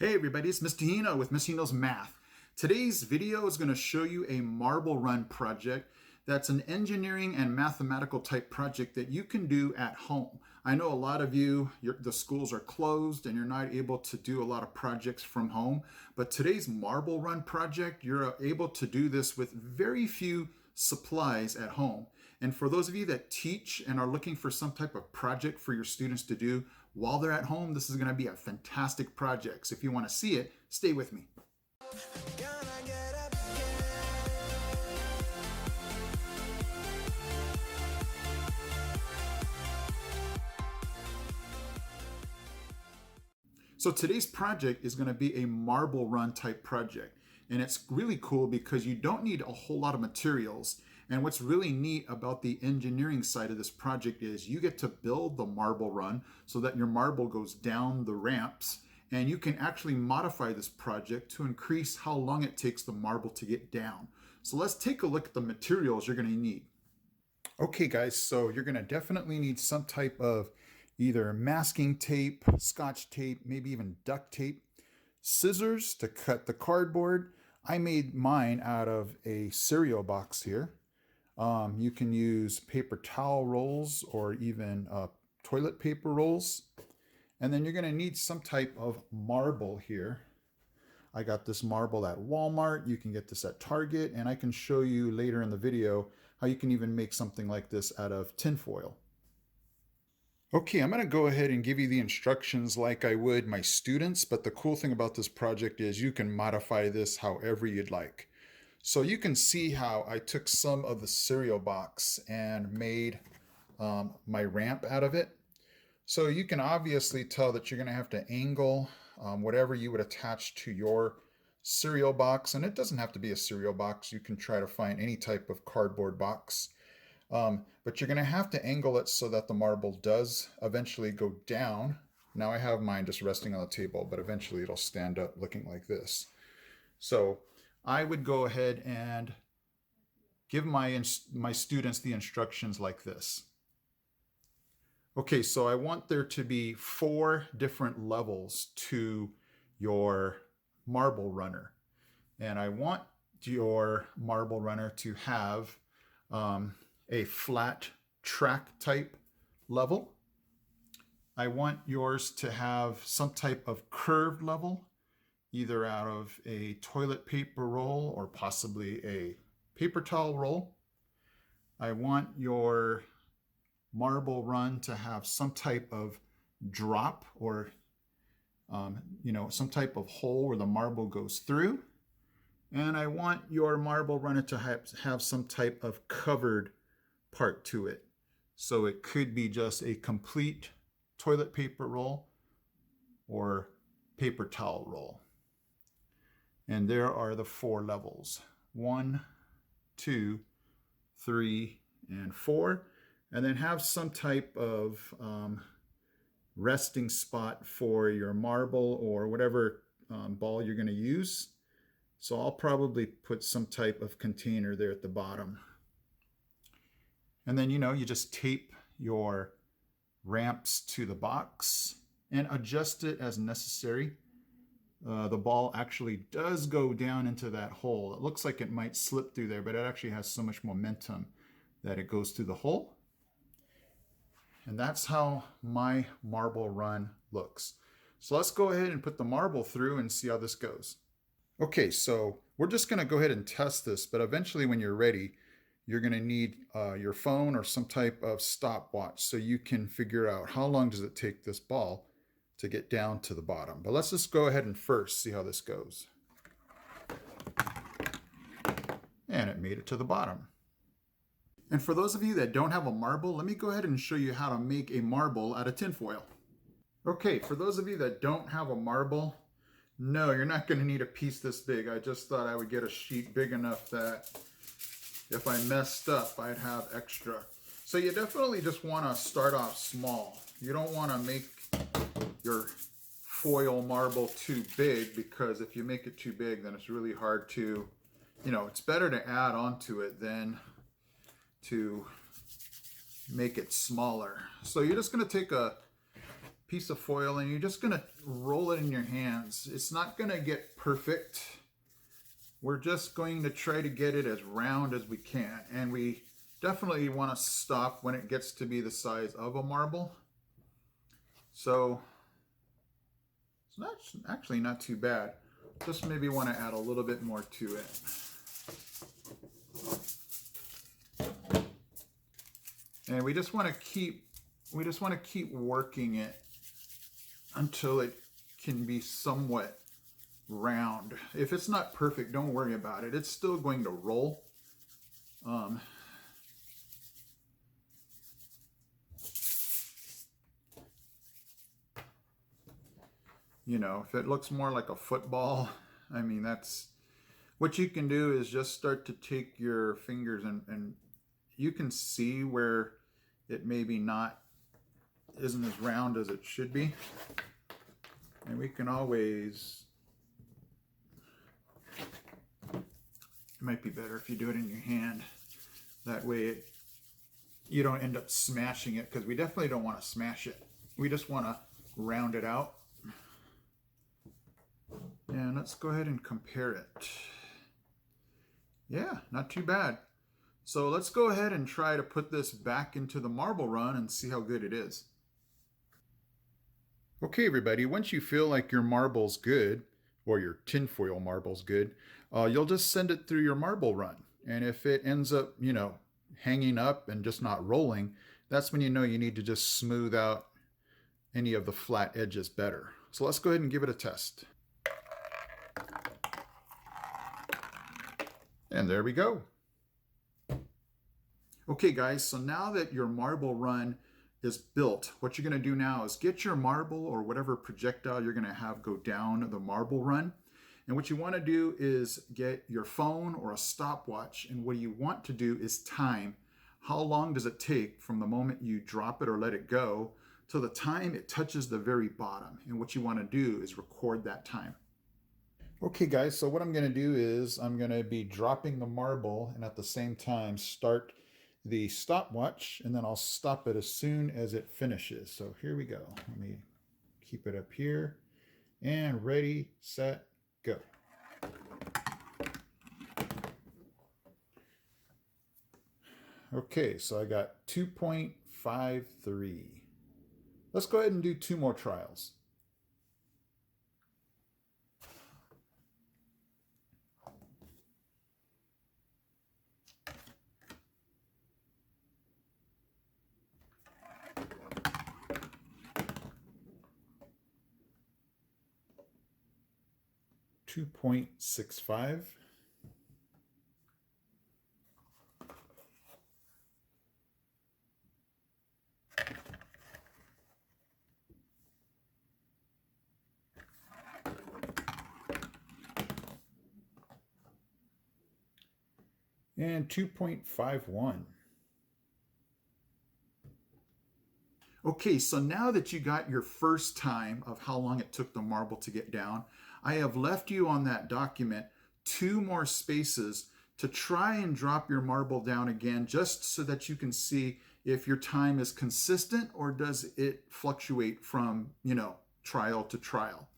Hey everybody, it's Mr. Hino with Mr. Hino's Math. Today's video is going to show you a marble run project that's an engineering and mathematical type project that you can do at home. I know a lot of you, the schools are closed and you're not able to do a lot of projects from home, but today's marble run project, you're able to do this with very few supplies at home. And for those of you that teach and are looking for some type of project for your students to do while they're at home, this is going to be a fantastic project. So if you want to see it, stay with me. So today's project is going to be a marble run type project. And it's really cool because you don't need a whole lot of materials. And what's really neat about the engineering side of this project is you get to build the marble run so that your marble goes down the ramps. And you can actually modify this project to increase how long it takes the marble to get down. So let's take a look at the materials you're going to need. Okay guys, so you're going to definitely need some type of either masking tape, scotch tape, maybe even duct tape, scissors to cut the cardboard. I made mine out of a cereal box here. You can use paper towel rolls or even toilet paper rolls. And then you're going to need some type of marble here. I got this marble at Walmart. You can get this at Target, and I can show you later in the video how you can even make something like this out of tinfoil. Okay, I'm going to go ahead and give you the instructions like I would my students, but the cool thing about this project is you can modify this however you'd like. So you can see how I took some of the cereal box and made my ramp out of it. So you can obviously tell that you're going to have to angle whatever you would attach to your cereal box. And it doesn't have to be a cereal box. You can try to find any type of cardboard box. But you're going to have to angle it so that the marble does eventually go down. Now I have mine just resting on the table, but eventually it'll stand up looking like this. So I would go ahead and give my students the instructions like this. Okay, so I want there to be 4 different levels to your marble runner. And I want your marble runner to have a flat track type level. I want yours to have some type of curved level, either out of a toilet paper roll or possibly a paper towel roll. I want your marble run to have some type of drop or some type of hole where the marble goes through. And I want your marble runner to have some type of covered part to it. So it could be just a complete toilet paper roll or paper towel roll. And there are the 4 levels. 1, 2, 3, and 4. And then have some type of resting spot for your marble or whatever ball you're going to use. So I'll probably put some type of container there at the bottom. And then, you just tape your ramps to the box and adjust it as necessary. The ball actually does go down into that hole. It looks like it might slip through there, but it actually has so much momentum that it goes through the hole. And that's how my marble run looks. So let's go ahead and put the marble through and see how this goes. Okay, so we're just going to go ahead and test this, but eventually when you're ready, you're going to need your phone or some type of stopwatch so you can figure out how long does it take this ball to get down to the bottom. But let's just go ahead and first see how this goes. And it made it to the bottom. And for those of you that don't have a marble, let me go ahead and show you how to make a marble out of tinfoil. Okay, for those of you that don't have a marble, no, you're not going to need a piece this big. I just thought I would get a sheet big enough that if I messed up, I'd have extra. So you definitely just want to start off small. You don't want to make your foil marble too big, because if you make it too big, then it's really hard to, it's better to add onto it than to make it smaller. So you're just going to take a piece of foil and you're just going to roll it in your hands. It's not going to get perfect. We're just going to try to get it as round as we can. And we definitely want to stop when it gets to be the size of a marble. So it's not, actually not too bad. Just maybe want to add a little bit more to it. And we just want to keep working it until it can be somewhat round. If it's not perfect, don't worry about it. It's still going to roll. You know, if it looks more like a football, I mean, that's what you can do is just start to take your fingers and you can see where it maybe isn't as round as it should be. And we can always, it might be better if you do it in your hand. That way you don't end up smashing it, because we definitely don't want to smash it. We just want to round it out. And let's go ahead and compare it. Yeah, not too bad. So let's go ahead and try to put this back into the marble run and see how good it is. Okay, everybody, once you feel like your marble's good, or your tinfoil marble's good, you'll just send it through your marble run. And if it ends up, you know, hanging up and just not rolling, that's when you know you need to just smooth out any of the flat edges better. So let's go ahead and give it a test. And there we go. Okay guys, so now that your marble run is built, what you're going to do now is get your marble or whatever projectile you're going to have go down the marble run. And what you want to do is get your phone or a stopwatch, and what you want to do is time how long does it take from the moment you drop it or let it go till the time it touches the very bottom. And what you want to do is record that time. Okay guys, so what I'm going to do is I'm going to be dropping the marble and at the same time start the stopwatch, and then I'll stop it as soon as it finishes. So here we go. Let me keep it up here and ready, set, go. Okay, so I got 2.53. Let's go ahead and do 2 more trials. .65. And 2.51. Okay, so now that you got your first time of how long it took the marble to get down, I have left you on that document 2 more spaces to try and drop your marble down again, just so that you can see if your time is consistent or does it fluctuate from, trial to trial.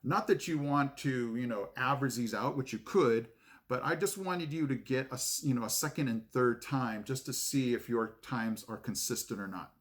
Not that you want to, average these out, which you could, but I just wanted you to get a second and third time just to see if your times are consistent or not.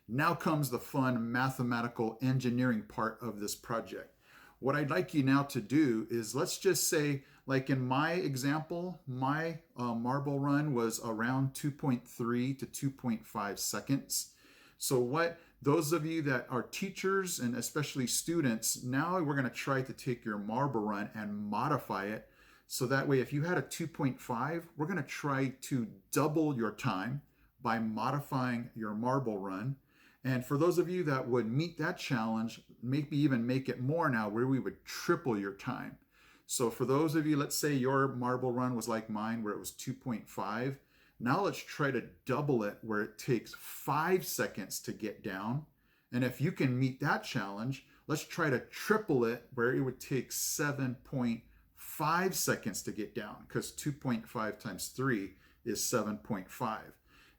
Now comes the fun mathematical engineering part of this project. What I'd like you now to do is, let's just say, like in my example, my marble run was around 2.3 to 2.5 seconds. So what those of you that are teachers and especially students, now we're going to try to take your marble run and modify it. So that way, if you had a 2.5, we're going to try to double your time by modifying your marble run. And for those of you that would meet that challenge, maybe even make it more now, where we would triple your time. So for those of you, let's say your marble run was like mine, where it was 2.5. Now let's try to double it, where it takes 5 seconds to get down. And if you can meet that challenge, let's try to triple it, where it would take 7.5 seconds to get down, because 2.5 times 3 is 7.5.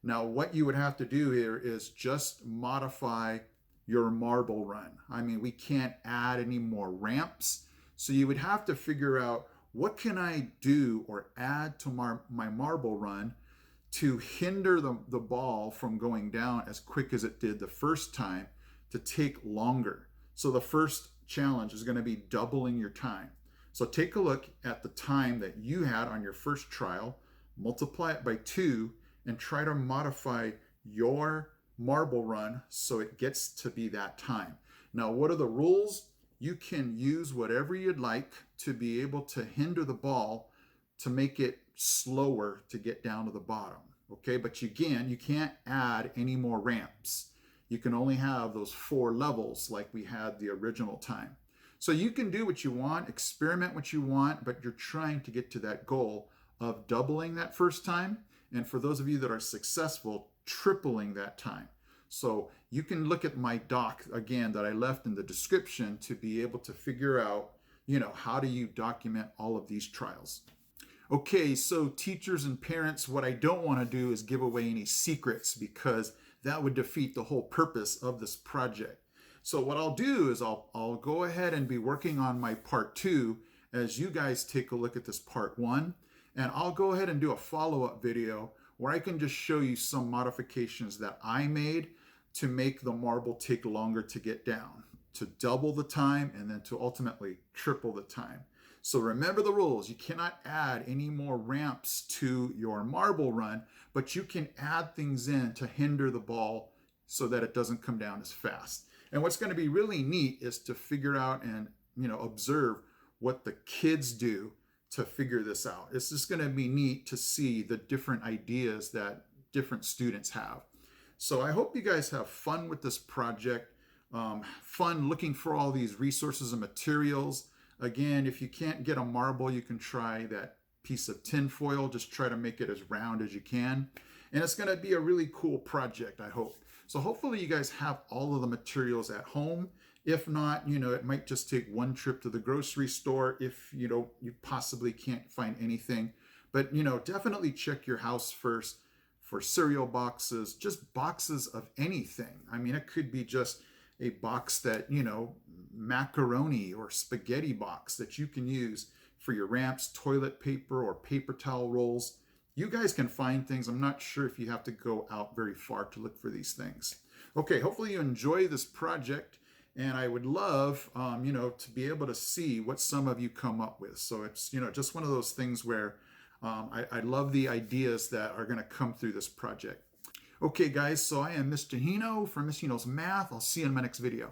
Now, what you would have to do here is just modify your marble run. I mean, we can't add any more ramps. So you would have to figure out, what can I do or add to my marble run to hinder the ball from going down as quick as it did the first time, to take longer. So the first challenge is going to be doubling your time. So take a look at the time that you had on your first trial, multiply it by 2, and try to modify your marble run so it gets to be that time. Now, what are the rules? You can use whatever you'd like to be able to hinder the ball to make it slower to get down to the bottom. Okay, but you can't add any more ramps. You can only have those 4 levels like we had the original time. So you can do what you want, experiment what you want, but you're trying to get to that goal of doubling that first time. And for those of you that are successful, tripling that time. So you can look at my doc again that I left in the description to be able to figure out, how do you document all of these trials. Okay, so teachers and parents, what I don't want to do is give away any secrets, because that would defeat the whole purpose of this project. So what I'll do is I'll go ahead and be working on my part 2 as you guys take a look at this part 1. And I'll go ahead and do a follow-up video where I can just show you some modifications that I made to make the marble take longer to get down, to double the time, and then to ultimately triple the time. So remember the rules. You cannot add any more ramps to your marble run, but you can add things in to hinder the ball so that it doesn't come down as fast. And what's going to be really neat is to figure out and observe what the kids do to figure this out. It's just going to be neat to see the different ideas that different students have. So I hope you guys have fun with this project, fun looking for all these resources and materials. Again, if you can't get a marble, you can try that piece of tin foil. Just try to make it as round as you can. And it's going to be a really cool project, I hope. So hopefully you guys have all of the materials at home. If not, it might just take one trip to the grocery store if you possibly can't find anything. But definitely check your house first for cereal boxes, just boxes of anything. I mean, it could be just a box that, macaroni or spaghetti box that you can use for your ramps, toilet paper, or paper towel rolls. You guys can find things. I'm not sure if you have to go out very far to look for these things. Okay, hopefully you enjoy this project, and I would love, to be able to see what some of you come up with. So it's, just one of those things where I love the ideas that are going to come through this project. Okay, guys, so I am Mr. Hino from Mr. Hino's Math. I'll see you in my next video.